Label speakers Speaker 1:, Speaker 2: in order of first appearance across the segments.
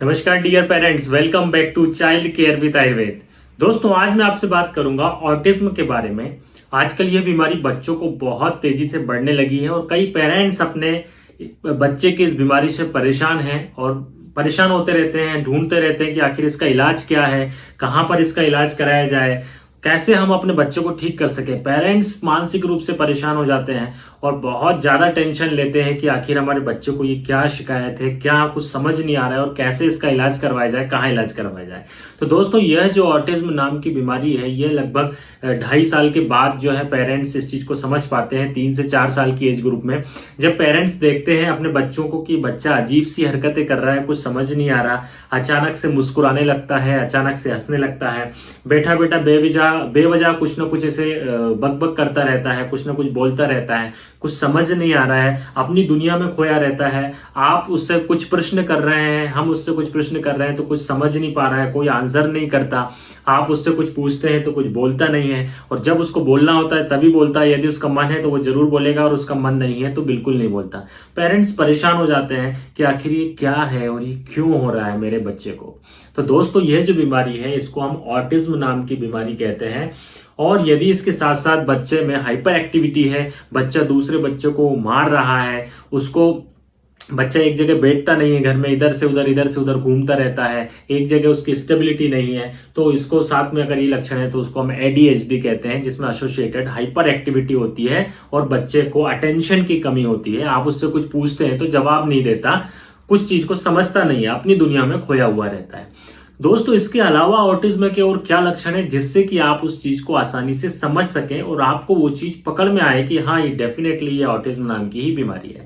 Speaker 1: नमस्कार dear parents, welcome back to child care with Ayurveda. दोस्तों, आज मैं आपसे बात करूंगा ऑटिज्म के बारे में। आजकल ये बीमारी बच्चों को बहुत तेजी से बढ़ने लगी है और कई पेरेंट्स अपने बच्चे की इस बीमारी से परेशान हैं और परेशान होते रहते हैं, ढूंढते रहते हैं कि आखिर इसका इलाज क्या है, कहाँ पर इसका इलाज कराया जाए, कैसे हम अपने बच्चों को ठीक कर सके। पेरेंट्स मानसिक रूप से परेशान हो जाते हैं और बहुत ज्यादा टेंशन लेते हैं कि आखिर हमारे बच्चों को ये क्या शिकायत है, क्या कुछ समझ नहीं आ रहा है और कैसे इसका इलाज करवाया जाए, कहाँ इलाज करवाया जाए। तो दोस्तों, यह जो ऑटिज्म नाम की बीमारी है, ये लगभग 2.5 साल के बाद जो है पेरेंट्स इस चीज को समझ पाते हैं। 3 से 4 साल की एज ग्रुप में जब पेरेंट्स देखते हैं अपने बच्चों को कि बच्चा अजीब सी हरकतें कर रहा है, कुछ समझ नहीं आ रहा, अचानक से मुस्कुराने लगता है, अचानक से हंसने लगता है, बैठा बैठा बेवजह कुछ ना कुछ ऐसे बक करता रहता है, कुछ ना कुछ बोलता रहता है, कुछ समझ नहीं आ रहा है, अपनी दुनिया में खोया रहता है। आप उससे कुछ प्रश्न कर रहे हैं, हम उससे कुछ प्रश्न कर रहे हैं तो कुछ समझ नहीं पा रहा है, कोई आंसर नहीं करता। आप उससे कुछ पूछते हैं तो कुछ बोलता नहीं है, और जब उसको बोलना होता है तभी बोलता है। यदि उसका मन है तो वो जरूर बोलेगा और उसका मन नहीं है तो बिल्कुल नहीं बोलता। पेरेंट्स परेशान हो जाते हैं कि आखिर ये क्या है और ये क्यों हो रहा है मेरे बच्चे को। तो दोस्तों, यह जो बीमारी है इसको हम ऑटिज्म नाम की बीमारी कहते हैं। और यदि इसके साथ साथ बच्चे में हाइपर एक्टिविटी है, बच्चा दूसरे बच्चों को मार रहा है, उसको बच्चा एक जगह बैठता नहीं है, घर में इधर से उधर घूमता रहता है, एक जगह उसकी स्टेबिलिटी नहीं है, तो इसको साथ में अगर ये लक्षण है तो उसको हम एडीएचडी कहते हैं, जिसमें एसोसिएटेड हाइपर एक्टिविटी होती है और बच्चे को अटेंशन की कमी होती है। आप उससे कुछ पूछते हैं तो जवाब नहीं देता, कुछ चीज को समझता नहीं है, अपनी दुनिया में खोया हुआ रहता है। दोस्तों, इसके अलावा ऑटिज्म के और क्या लक्षण है जिससे कि आप उस चीज को आसानी से समझ सकें और आपको वो चीज पकड़ में आए कि हाँ, ये डेफिनेटली ये ऑटिज्म नाम की ही बीमारी है।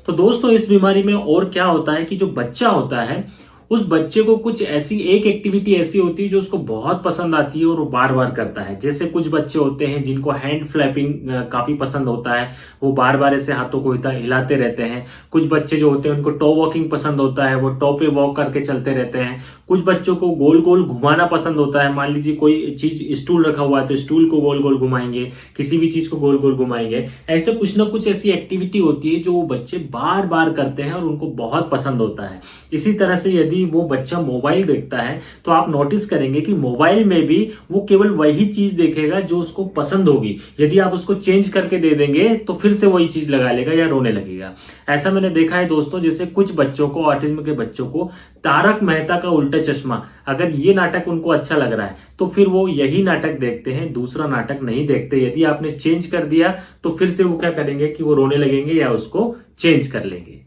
Speaker 1: तो दोस्तों, इस बीमारी में और क्या होता है कि जो बच्चा होता है, उस बच्चे को कुछ ऐसी एक एक्टिविटी ऐसी होती है जो उसको बहुत पसंद आती है और वो बार बार करता है। जैसे कुछ बच्चे होते हैं जिनको हैंड फ्लैपिंग काफी पसंद होता है, वो बार बार ऐसे हाथों को हिलाते रहते हैं। कुछ बच्चे जो होते हैं उनको टो वॉकिंग पसंद होता है, वो टो पे वॉक करके चलते रहते हैं। कुछ बच्चों को गोल गोल घुमाना पसंद होता है। मान लीजिए कोई चीज स्टूल रखा हुआ है तो स्टूल को गोल गोल घुमाएंगे, किसी भी चीज को गोल गोल घुमाएंगे। ऐसे कुछ ना कुछ ऐसी एक्टिविटी होती है जो वो बच्चे बार बार करते हैं और उनको बहुत पसंद होता है। इसी तरह से यदि वो बच्चा मोबाइल देखता है तो आप नोटिस करेंगे कि मोबाइल में भी वो केवल वही चीज देखेगा जो उसको पसंद होगी। यदि आप उसको चेंज करके दे देंगे तो फिर से वही चीज लगा लेगा या रोने लगेगा। ऐसा मैंने देखा है दोस्तों, जैसे कुछ बच्चों को, ऑटिज्म के बच्चों को तारक मेहता का उल्टा चश्मा, अगर ये नाटक उनको अच्छा लग रहा है तो फिर वो यही नाटक देखते हैं, दूसरा नाटक नहीं देखते। यदि आपने चेंज कर दिया तो फिर से वो क्या करेंगे कि वो रोने लगेंगे या उसको चेंज कर लेंगे।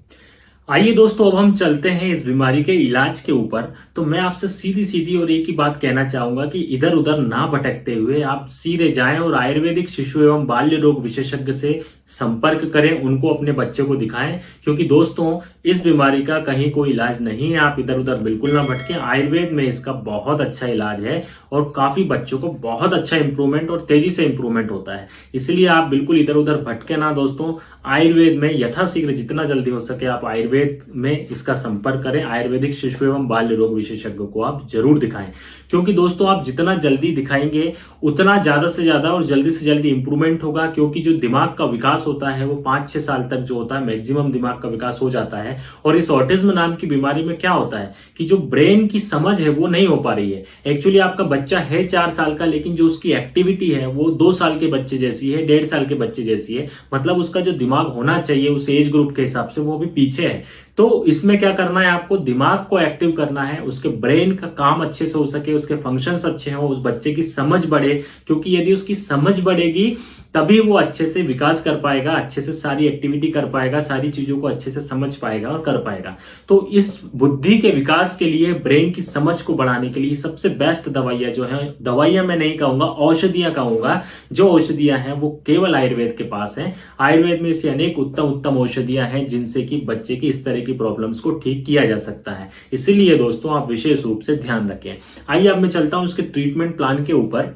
Speaker 1: आइए दोस्तों, अब हम चलते हैं इस बीमारी के इलाज के ऊपर। तो मैं आपसे सीधी सीधी और एक ही बात कहना चाहूंगा कि इधर उधर ना भटकते हुए आप सीधे जाएं और आयुर्वेदिक शिशु एवं बाल्य रोग विशेषज्ञ से संपर्क करें, उनको अपने बच्चे को दिखाएं। क्योंकि दोस्तों, इस बीमारी का कहीं कोई इलाज नहीं है, आप इधर उधर बिल्कुल ना भटकें। आयुर्वेद में इसका बहुत अच्छा इलाज है और काफी बच्चों को बहुत अच्छा इंप्रूवमेंट और तेजी से इंप्रूवमेंट होता है। इसलिए आप बिल्कुल इधर उधर भटके ना दोस्तों। आयुर्वेद में यथाशीघ्र जितना जल्दी हो सके आप आयुर्वेद में इसका संपर्क करें। आयुर्वेदिक शिशु एवं बाल्य रोग विशेषज्ञ को आप जरूर दिखाएं, क्योंकि दोस्तों आप जितना जल्दी दिखाएंगे उतना ज्यादा से ज्यादा और जल्दी से जल्दी इंप्रूवमेंट होगा। क्योंकि जो दिमाग का विकास होता है वो 5-6 साल तक जो होता है मैक्सिमम दिमाग का विकास हो जाता है। और इस ऑटिज्म नाम की बीमारी में क्या होता है कि जो ब्रेन की समझ है वो नहीं हो पा रही है। एक्चुअली आपका बच्चा है 4 साल का, लेकिन जो उसकी एक्टिविटी है वो 2 साल के बच्चे जैसी है, 1.5 साल के बच्चे जैसी है। मतलब उसका जो दिमाग होना चाहिए उस एज ग्रुप के हिसाब से वो भी पीछे है। तो इसमें क्या करना है, आपको दिमाग को एक्टिव करना है, उसके ब्रेन का काम अच्छे से हो सके, उसके फंक्शंस अच्छे हो, उस बच्चे की समझ बढ़े। क्योंकि यदि उसकी समझ बढ़ेगी तभी वो अच्छे से विकास कर पाएगा, अच्छे से सारी एक्टिविटी कर पाएगा, सारी चीजों को अच्छे से समझ पाएगा और कर पाएगा। तो इस बुद्धि के विकास के लिए, ब्रेन की समझ को बढ़ाने के लिए सबसे बेस्ट दवाइयां जो है, दवाइयां मैं नहीं कहूंगा, औषधियां कहूंगा, जो औषधियां हैं वो केवल आयुर्वेद के पास हैं। आयुर्वेद में ऐसी अनेक उत्तम उत्तम औषधियां हैं जिनसे कि बच्चे की इस तरह की प्रॉब्लम्स को ठीक किया जा सकता है। इसीलिए दोस्तों आप विशेष रूप से ध्यान रखें। आइए अब मैं चलता हूं इसके ट्रीटमेंट प्लान के ऊपर।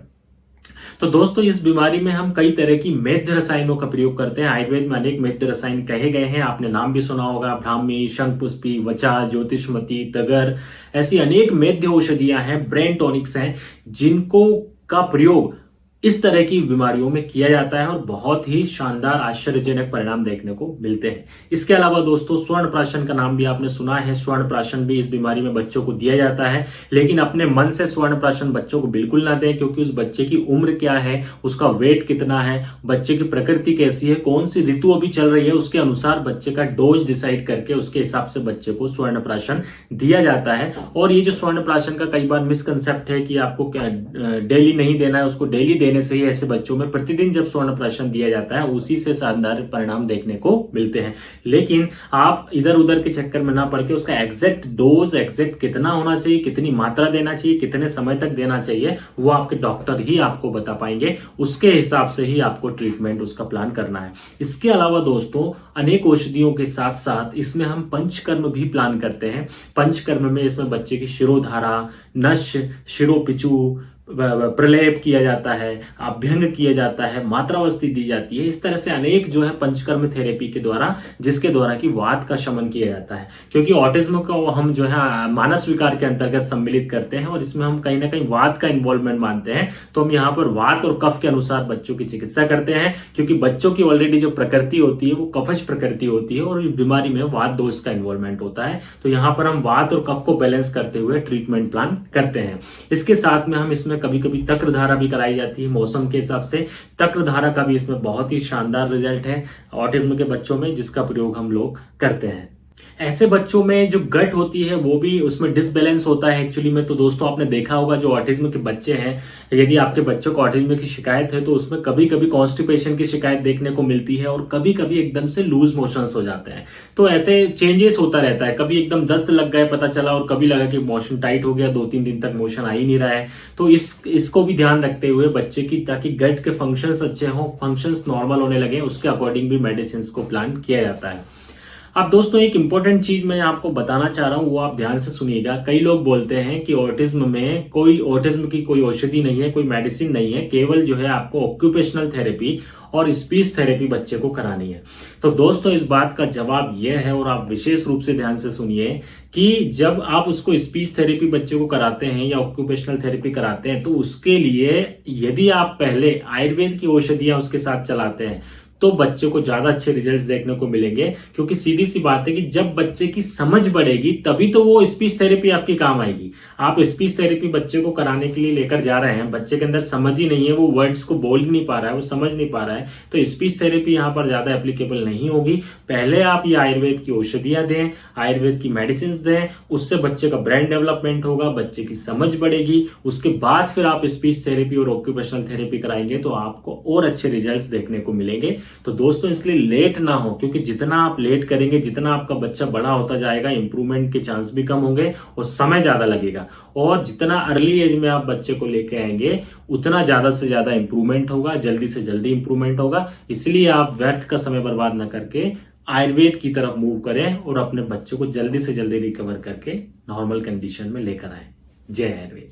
Speaker 1: तो दोस्तों, इस बीमारी में हम कई तरह की मेद्य रसायनों का प्रयोग करते हैं। आयुर्वेद में अनेक मेद्य रसायन कहे गए हैं, आपने नाम भी सुना होगा, ब्राह्मी, शंखपुष्पी, वचा, ज्योतिषमती, तगर, ऐसी अनेक मेद्य औषधियां हैं, ब्रेन टॉनिक्स हैं, जिनको का प्रयोग इस तरह की बीमारियों में किया जाता है और बहुत ही शानदार आश्चर्यजनक परिणाम देखने को मिलते हैं। इसके अलावा दोस्तों स्वर्ण प्राशन का नाम भी आपने सुना है। स्वर्ण प्राशन भी इस बीमारी में बच्चों को दिया जाता है, लेकिन अपने मन से स्वर्ण प्राशन बच्चों को बिल्कुल ना दें, क्योंकि उस बच्चे की उम्र क्या है, उसका वेट कितना है, बच्चे की प्रकृति कैसी है, कौन सी ऋतु अभी चल रही है, उसके अनुसार बच्चे का डोज डिसाइड करके उसके हिसाब से बच्चे को स्वर्ण प्राशन दिया जाता है। और ये जो स्वर्ण प्राशन का कई बार मिसकंसेप्ट है कि आपको डेली नहीं देना है, उसको डेली देने से ही ऐसे बच्चों में प्रतिदिन जब स्वर्ण प्राशन दिया जाता है उसी से शानदार परिणाम देखने को मिलते हैं। लेकिन आप इधर उधर के चक्कर में ना पड़ के उसका एग्जैक्ट डोज, एग्जैक्ट कितना होना चाहिए, कितनी मात्रा देना चाहिए, कितने समय तक देना चाहिए, वो आपके डॉक्टर ही आपको बता पाएंगे। उसके हिसाब से ही आपको ट्रीटमेंट उसका प्लान करना है। इसके अलावा दोस्तों अनेक औषधियों के साथ साथ इसमें हम पंचकर्म भी प्लान करते हैं। पंचकर्म में इसमें बच्चे की शिरोधारा, नश, शिरोपिचू, प्रलेप किया जाता है, अभ्यंग किया जाता है, मात्रावस्थी दी जाती है। इस तरह से अनेक जो है पंचकर्म थेरेपी के द्वारा, जिसके द्वारा कि वात का शमन किया जाता है। क्योंकि ऑटिज्म को हम जो है मानस विकार के अंतर्गत सम्मिलित करते हैं और इसमें हम कहीं ना कहीं वात का इन्वॉल्वमेंट मानते हैं। तो हम यहाँ पर वात और कफ के अनुसार बच्चों की चिकित्सा करते हैं, क्योंकि बच्चों की ऑलरेडी जो प्रकृति होती है वो कफज प्रकृति होती है और इस बीमारी में वात दोष का इन्वॉल्वमेंट होता है। तो यहाँ पर हम वात और कफ को बैलेंस करते हुए ट्रीटमेंट प्लान करते हैं। इसके साथ में हम इसमें कभी कभी तक्र धारा भी कराई जाती है मौसम के हिसाब से। तक्र धारा का भी इसमें बहुत ही शानदार रिजल्ट है ऑटिज्म के बच्चों में, जिसका प्रयोग हम लोग करते हैं। ऐसे बच्चों में जो गट होती है वो भी उसमें डिसबैलेंस होता है एक्चुअली में। तो दोस्तों आपने देखा होगा जो ऑटिज्म के बच्चे हैं, यदि आपके बच्चों को ऑटिज्म की शिकायत है तो उसमें कभी कभी कॉन्स्टिपेशन की शिकायत देखने को मिलती है और कभी कभी एकदम से लूज मोशंस हो जाते हैं। तो ऐसे चेंजेस होता रहता है, कभी एकदम दस्त लग गए पता चला और कभी लगा कि मोशन टाइट हो गया, 2-3 दिन तक मोशन आ ही नहीं रहा है। तो इसको भी ध्यान रखते हुए बच्चे की, ताकि गट के फंक्शंस अच्छे हों, फंक्शंस नॉर्मल होने लगे, उसके अकॉर्डिंग भी मेडिसिन को प्लान किया जाता है। अब दोस्तों एक इंपॉर्टेंट चीज मैं आपको बताना चाह रहा हूं, वो आप ध्यान से सुनिएगा। कई लोग बोलते हैं कि ऑटिज्म की कोई औषधि नहीं है, कोई मेडिसिन नहीं है, केवल जो है आपको ऑक्यूपेशनल थेरेपी और स्पीच थेरेपी बच्चे को करानी है। तो दोस्तों इस बात का जवाब यह है, और आप विशेष रूप से ध्यान से सुनिए, कि जब आप उसको स्पीच थेरेपी बच्चे को कराते हैं या ऑक्यूपेशनल थेरेपी कराते हैं तो उसके लिए यदि आप पहले आयुर्वेद की औषधियां उसके साथ चलाते हैं तो बच्चे को ज्यादा अच्छे रिजल्ट्स देखने को मिलेंगे। क्योंकि सीधी सी बात है कि जब बच्चे की समझ बढ़ेगी तभी तो वो स्पीच थेरेपी आपकी काम आएगी। आप स्पीच थेरेपी बच्चे को कराने के लिए लेकर जा रहे हैं, बच्चे के अंदर समझ ही नहीं है, वो वर्ड्स को बोल ही नहीं पा रहा है, वो समझ नहीं पा रहा है, तो स्पीच थेरेपी यहाँ पर ज्यादा एप्लीकेबल नहीं होगी। पहले आप ये आयुर्वेद की औषधियां दें, आयुर्वेद की मेडिसिन दें, उससे बच्चे का ब्रेन डेवलपमेंट होगा, बच्चे की समझ बढ़ेगी। उसके बाद फिर आप स्पीच थेरेपी और ऑक्यूपेशनल थेरेपी कराएंगे तो आपको और अच्छे रिजल्ट्स देखने को मिलेंगे। तो दोस्तों इसलिए लेट ना हो, क्योंकि जितना आप लेट करेंगे, जितना आपका बच्चा बड़ा होता जाएगा, इंप्रूवमेंट के चांस भी कम होंगे और समय ज्यादा लगेगा। और जितना अर्ली एज में आप बच्चे को लेके आएंगे उतना ज्यादा से ज्यादा इंप्रूवमेंट होगा, जल्दी से जल्दी इंप्रूवमेंट होगा। इसलिए आप व्यर्थ का समय बर्बाद ना करके आयुर्वेद की तरफ मूव करें और अपने बच्चे को जल्दी से जल्दी रिकवर करके नॉर्मल कंडीशन में लेकर आए। जय आयुर्वेद।